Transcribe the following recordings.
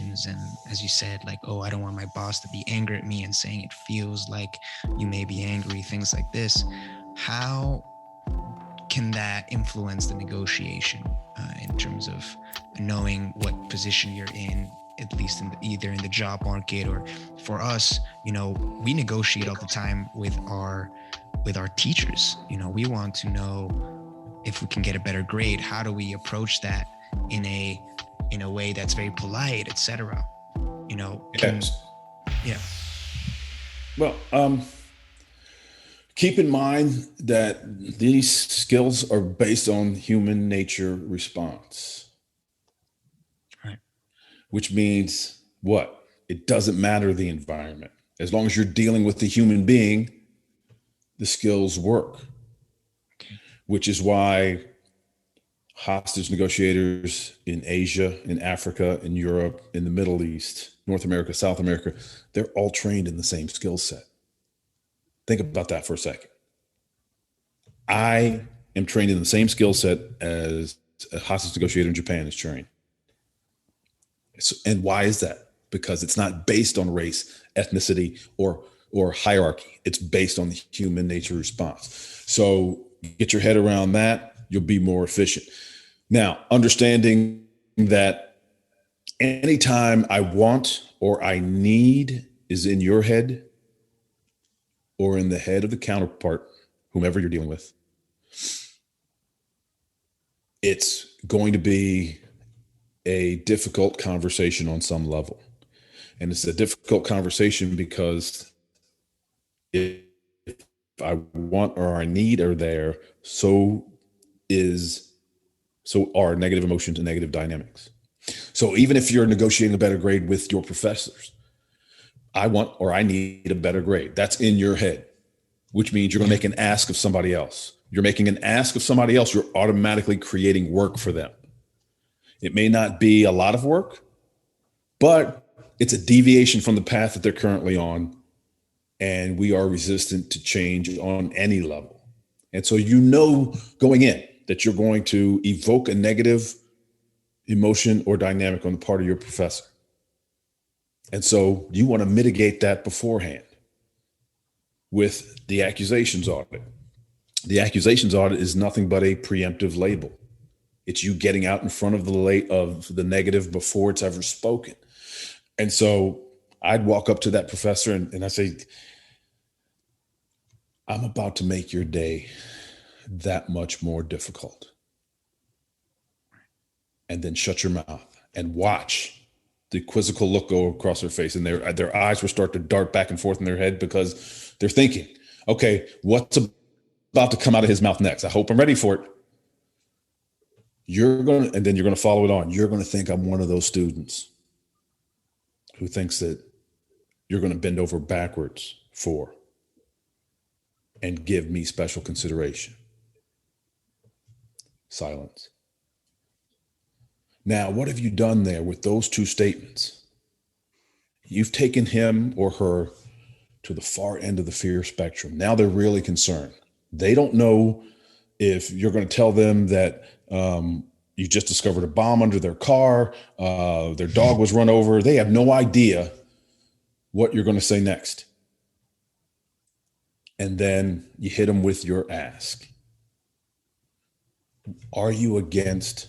And as you said, like, oh, I don't want my boss to be angry at me and saying it feels like you may be angry, things like this. How can that influence the negotiation in terms of knowing what position you're in, at least either in the job market or for us, we negotiate all the time with our teachers. We want to know if we can get a better grade. How do we approach that in a way that's very polite, etc. Yes. Yeah. Well, keep in mind that these skills are based on human nature response, Right. which means what? It doesn't matter the environment. As long as you're dealing with the human being, the skills work, Okay. which is why hostage negotiators in Asia, in Africa, in Europe, in the Middle East, North America, South America, they're all trained in the same skill set. Think about that for a second. I am trained in the same skill set as a hostage negotiator in Japan is trained. So, and why is that? Because it's not based on race, ethnicity, or hierarchy. It's based on the human nature response. So get your head around that, you'll be more efficient. Now, understanding that anytime I want or I need is in your head or in the head of the counterpart, whomever you're dealing with, it's going to be a difficult conversation on some level. And it's a difficult conversation because if I want or I need are there, so are negative emotions and negative dynamics. So even if you're negotiating a better grade with your professors, I want or I need a better grade. That's in your head, which means you're going to make an ask of somebody else. You're making an ask of somebody else. You're automatically creating work for them. It may not be a lot of work, but it's a deviation from the path that they're currently on. And we are resistant to change on any level. And so going in that you're going to evoke a negative emotion or dynamic on the part of your professor. And so you want to mitigate that beforehand with the accusations audit. The accusations audit is nothing but a preemptive label. It's you getting out in front of the negative before it's ever spoken. And so I'd walk up to that professor and I say, I'm about to make your day that much more difficult. And then shut your mouth and watch the quizzical look go across their face, and their eyes will start to dart back and forth in their head because they're thinking, okay, what's about to come out of his mouth next? I hope I'm ready for it. And then you're going to follow it on. You're going to think I'm one of those students who thinks that you're going to bend over backwards for and give me special consideration. Silence. Now, what have you done there with those two statements? You've taken him or her to the far end of the fear spectrum. Now they're really concerned. They don't know if you're going to tell them that you just discovered a bomb under their car, their dog was run over. They have no idea what you're going to say next. And then you hit them with your ask. Are you against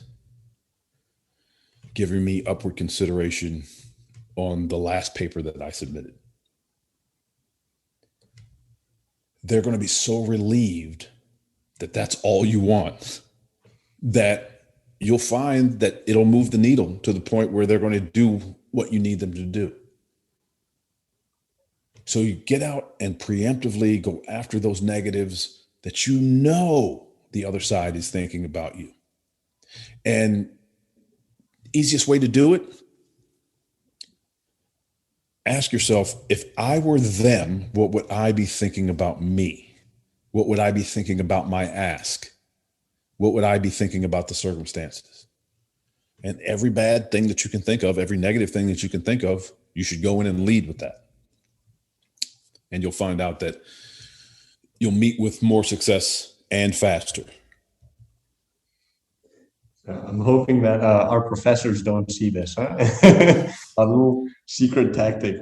giving me upward consideration on the last paper that I submitted? They're going to be so relieved that that's all you want, that you'll find that it'll move the needle to the point where they're going to do what you need them to do. So you get out and preemptively go after those negatives that you know the other side is thinking about you. And easiest way to do it, ask yourself, if I were them, what would I be thinking about me? What would I be thinking about my ask? What would I be thinking about the circumstances? And every bad thing that you can think of, every negative thing that you can think of, you should go in and lead with that. And you'll find out that you'll meet with more success and faster. I'm hoping that our professors don't see this, huh? A little secret tactic.